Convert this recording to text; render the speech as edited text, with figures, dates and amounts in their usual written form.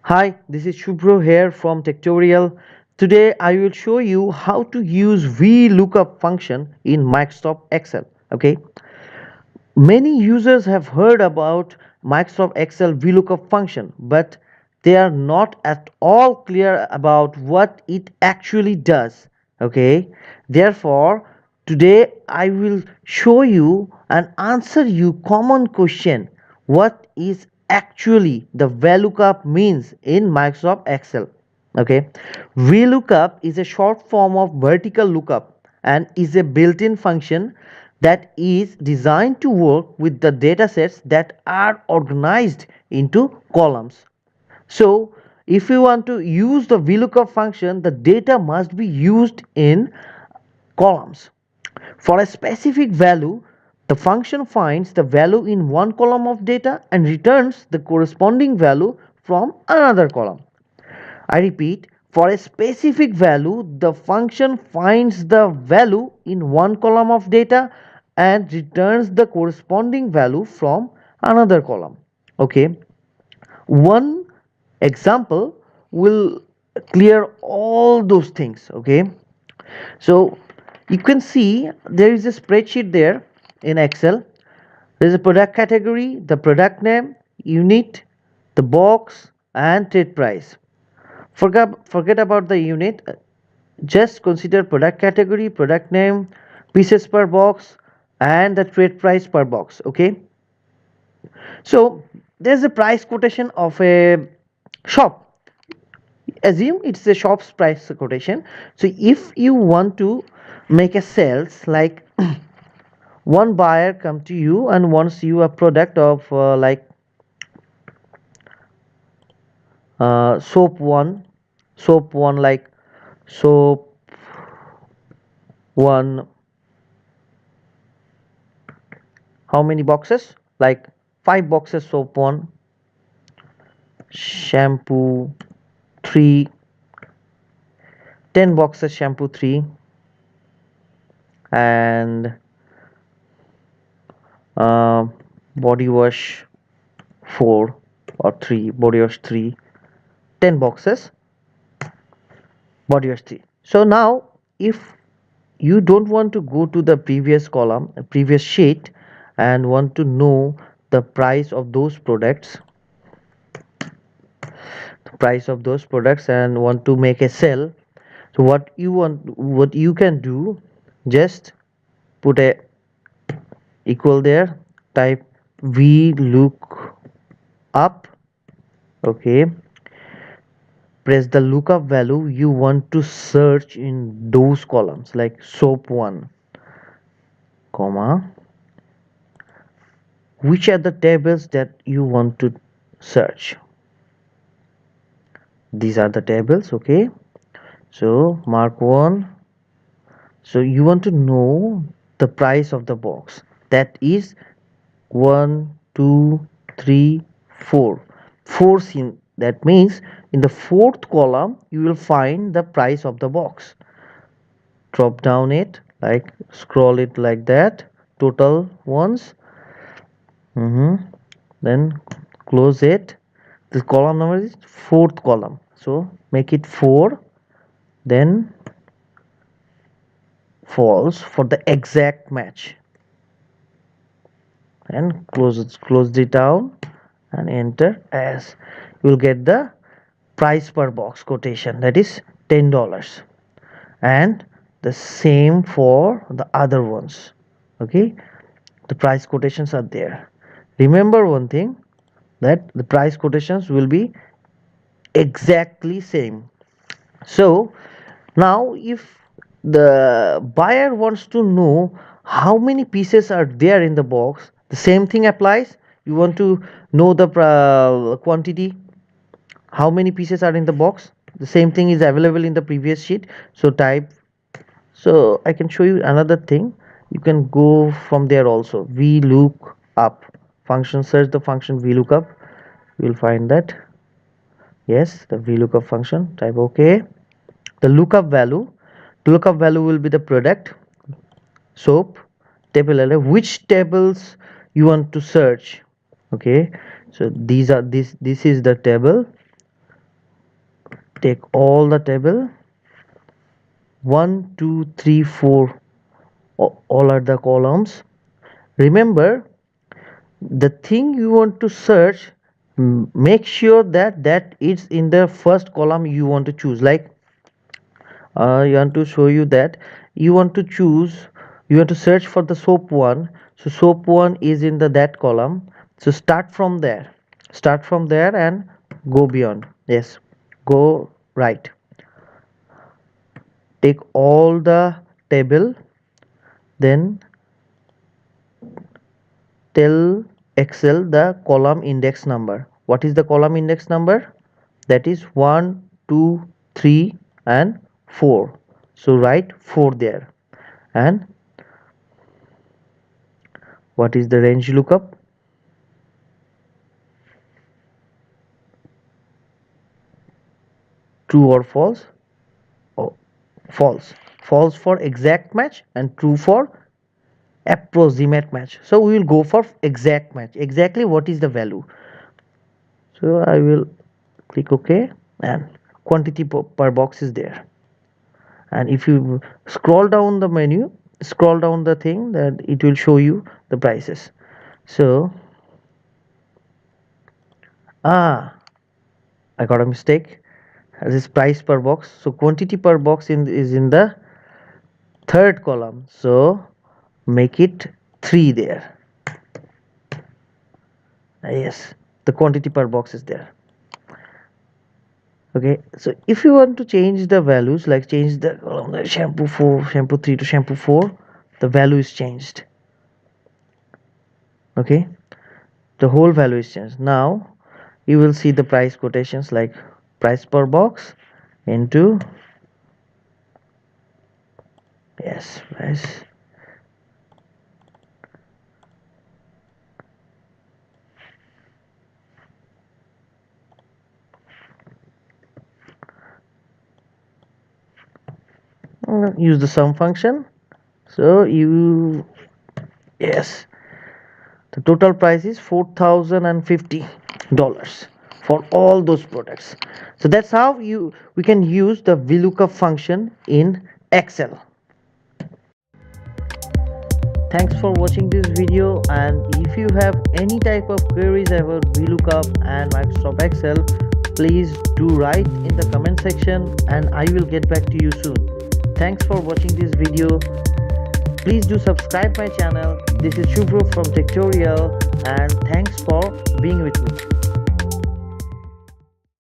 Hi, this is Shubhro here from Tutorial. Today I will show you how to use Vlookup function in Microsoft Excel. Okay, many users have heard about Microsoft Excel Vlookup function, but they are not at all clear about what it actually does. Okay, therefore today I will show you and answer you common question: what is actually the VLOOKUP means in Microsoft Excel. Okay, VLOOKUP is a short form of vertical lookup and is a built-in function that is designed to work with the datasets that are organized into columns. So if you want to use the VLOOKUP function, the data must be used in columns. For a specific value, the function finds the value in one column of data and returns the corresponding value from another column. I repeat, for a specific value, the function finds the value in one column of data and returns the corresponding value from another column. Okay, one example will clear all those things. Okay, so you can see there is a spreadsheet there in Excel. There is a product category, the product name, unit, the box, and trade price. Forget about the unit. Just consider product category, product name, pieces per box, and the trade price per box. Okay, so there's a price quotation of a shop. Assume it's a shop's price quotation. So if you want to make a sales, like one buyer come to you and wants you a product of soap one, like soap one, how many boxes, like 5 boxes soap one, shampoo 3, 10 boxes shampoo 3, and uh, body wash 4 or 3, body wash 3, 10 boxes body wash 3. So now if you don't want to go to the previous column, previous sheet, and want to know the price of those products, and want to make a sell, so what you can do, just put a equal there, type v look up. Okay, press the lookup value you want to search in those columns, like soap 1, comma, which are the tables that you want to search. These are the tables. Okay, so mark 1. So you want to know the price of the box, that is 1 2 3 4, 4 in, that means in the fourth column you will find the price of the box. Drop down it, like scroll it like that, total ones. Then close it. The column number is fourth column, so make it 4, then false for the exact match, and close it down and enter, as you will get the price per box quotation, that is $10, and the same for the other ones. Okay, the price quotations are there. Remember one thing, that the price quotations will be exactly same. So now if the buyer wants to know how many pieces are there in the box, the same thing applies. You want to know the quantity, how many pieces are in the box, the same thing is available in the previous sheet. So type, so I can show you another thing. You can go from there also, vlookup function, search the function vlookup, you will find that. Yes, the vlookup function, type OK. The lookup value will be the product, soap, table array, which tables you want to search. Okay, so this is the table, take all the table, 1 2 3 4, all are the columns. Remember, the thing you want to search, make sure that it's in the first column you want to choose. Like you want to show you that you want to choose, you want to search for the soap one, so soap one is in the that column. So start from there, and go beyond. Yes, go right, take all the table, then tell Excel the column index number. What is the column index number? That is 1 2 3 and 4. So write 4 there. And what is the range lookup? True or false? Oh, false. False for exact match and true for approximate match. So we will go for exact match. Exactly what is the value? So I will click OK, and quantity per box is there. And if you scroll down the menu, scroll down the thing, that it will show you the prices. So I got a mistake. This price per box, so quantity per box is in the third column, so make it 3 there. Yes, the quantity per box is there. Okay, so if you want to change the values, like change the column, shampoo 4, shampoo 3 to shampoo 4, the value is changed. Okay, the whole value is changed. Now you will see the price quotations, like price per box into, yes, price use the sum function. So you, yes, the total price is $4,050 for all those products. So that's how we can use the VLOOKUP function in Excel. Thanks for watching this video, and if you have any type of queries about VLOOKUP and Microsoft Excel, please do write in the comment section and I will get back to you soon. Thanks for watching this video. Please do subscribe my channel. This is Shubhro from Tutorial, and thanks for being with me.